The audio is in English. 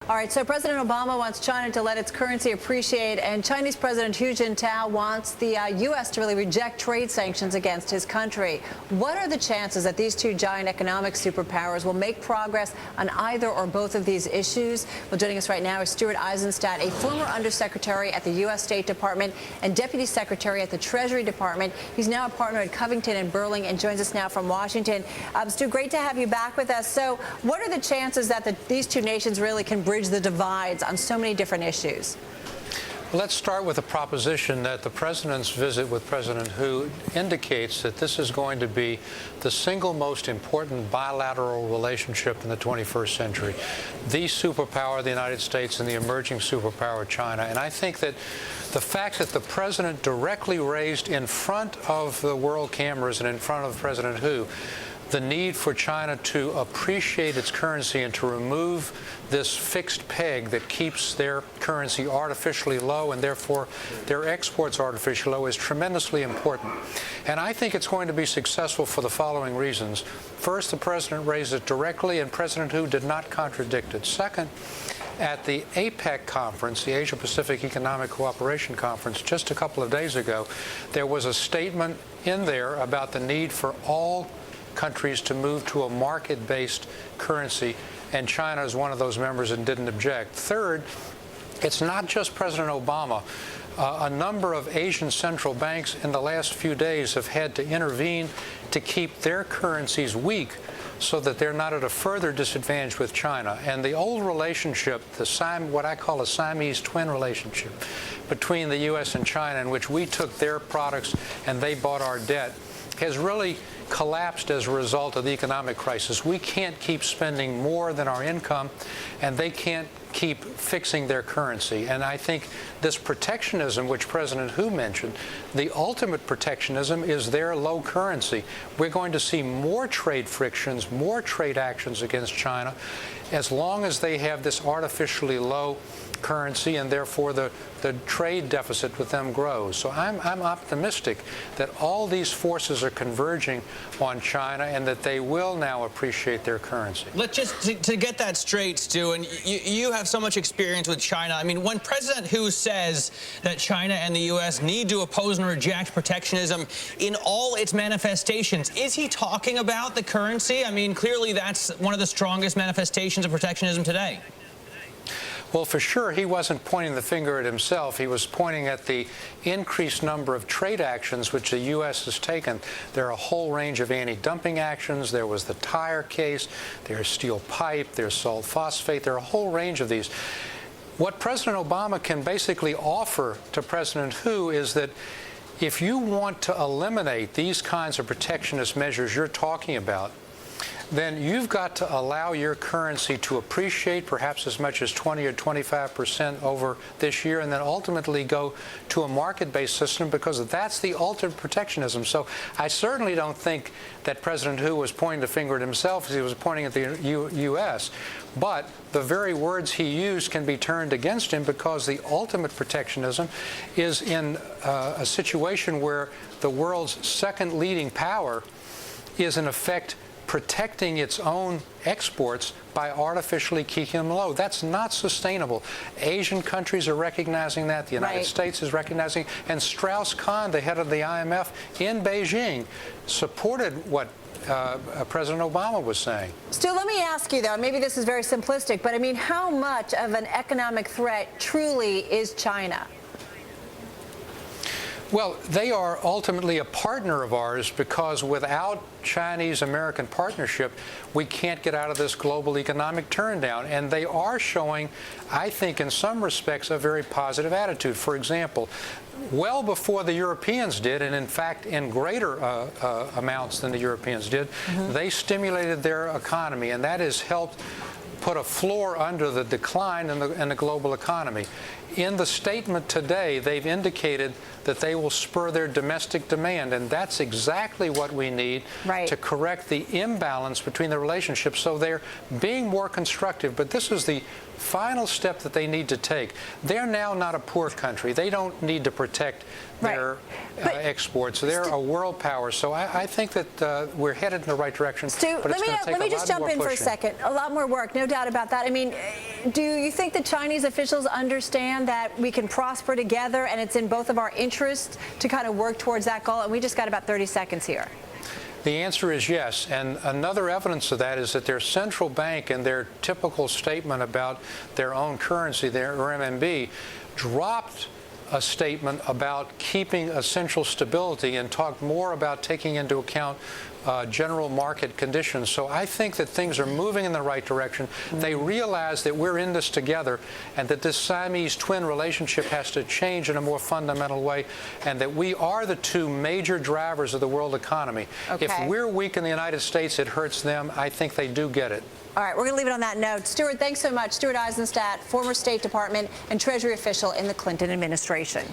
All right, so President Obama wants China to let its currency appreciate, and Chinese President Hu Jintao wants the U.S. to really reject trade sanctions against his country. What are the chances that these two giant economic superpowers will make progress on either or both of these issues? Well, joining us right now is Stuart Eizenstat, a former undersecretary at the U.S. State Department and deputy secretary at the Treasury Department. He's now a partner at Covington and Burling and joins us now from Washington. Stu, great to have you back with us. So what are the chances that these two nations really can bridge the divides on so many different issues? Well, let's start with the proposition that the president's visit with President Hu indicates that this is going to be the single most important bilateral relationship in the 21st century. The superpower, the United States, and the emerging superpower, China. And I think that the fact that the president directly raised in front of the world cameras and in front of President Hu the need for China to appreciate its currency and to remove this fixed peg that keeps their currency artificially low and therefore their exports artificially low is tremendously important. And I think it's going to be successful for the following reasons. First, the president raised it directly and President Hu did not contradict it. Second, at the APEC conference, the Asia-Pacific Economic Cooperation Conference, just a couple of days ago, there was a statement in there about the need for all countries to move to a market-based currency, and China is one of those members and didn't object. Third, it's not just President Obama. A number of Asian central banks in the last few days have had to intervene to keep their currencies weak so that they're not at a further disadvantage with China. And the old relationship, what I call a Siamese twin relationship between the U.S. and China, in which we took their products and they bought our debt, has really collapsed as a result of the economic crisis. We can't keep spending more than our income, and they can't keep fixing their currency. And I think this protectionism, which President Hu mentioned, the ultimate protectionism is their low currency. We're going to see more trade frictions, more trade actions against China, as long as they have this artificially low currency, and therefore the trade deficit with them grows. So I'm optimistic that all these forces are converging on China and that they will now appreciate their currency. Let's just to get that straight, Stu, and you have so much experience with China. I mean, when President Hu says that China and the U.S. need to oppose and reject protectionism in all its manifestations, is he talking about the currency? I mean, clearly that's one of the strongest manifestations of protectionism today. Well, for sure, he wasn't pointing the finger at himself. He was pointing at the increased number of trade actions which the U.S. has taken. There are a whole range of anti-dumping actions. There was the tire case. There's steel pipe. There's salt phosphate. There are a whole range of these. What President Obama can basically offer to President Hu is that if you want to eliminate these kinds of protectionist measures you're talking about, then you've got to allow your currency to appreciate perhaps as much as 20 or 25% over this year, and then ultimately go to a market-based system, because that's the ultimate protectionism. So I certainly don't think that President Hu was pointing the finger at himself as he was pointing at the U.S., but the very words he used can be turned against him, because the ultimate protectionism is in a situation where the world's second leading power is in effect protecting its own exports by artificially keeping them low. That's not sustainable. Asian countries are recognizing that. The United States is recognizing. And Strauss-Kahn, the head of the IMF in Beijing, supported what President Obama was saying. Stu, let me ask you, though, maybe this is very simplistic, but I mean, how much of an economic threat truly is China? Well, they are ultimately a partner of ours, because without Chinese-American partnership, we can't get out of this global economic turndown. And they are showing, I think, in some respects, a very positive attitude. For example, well before the Europeans did, and in fact in greater amounts than the Europeans did, they stimulated their economy, and that has helped put a floor under the decline in the global economy. in the statement today, they've indicated that they will spur their domestic demand, and that's exactly what we need to correct the imbalance between the relationships. So they're being more constructive, but this is the final step that they need to take. They're now not a poor country. They don't need to protect their exports. They're a world power. So I think that we're headed in the right direction. Stu, but let me just jump in for a second. A lot more work, no doubt about that. I mean, do you think the Chinese officials understand that we can prosper together and it's in both of our interests to kind of work towards that goal? And we just got about 30 seconds here. The answer is yes, and another evidence of that is that their central bank, in their typical statement about their own currency, their RMB, dropped a statement about keeping essential stability and talked more about taking into account general market conditions. So I think that things are moving in the right direction. They realize that we're in this together and that this Siamese twin relationship has to change in a more fundamental way, and that we are the two major drivers of the world economy. If we're weak in the United States, it hurts them. I think they do get it. All right, we're going to leave it on that note. Stuart, thanks so much. Stuart Eizenstat, former State Department and Treasury official in the Clinton administration.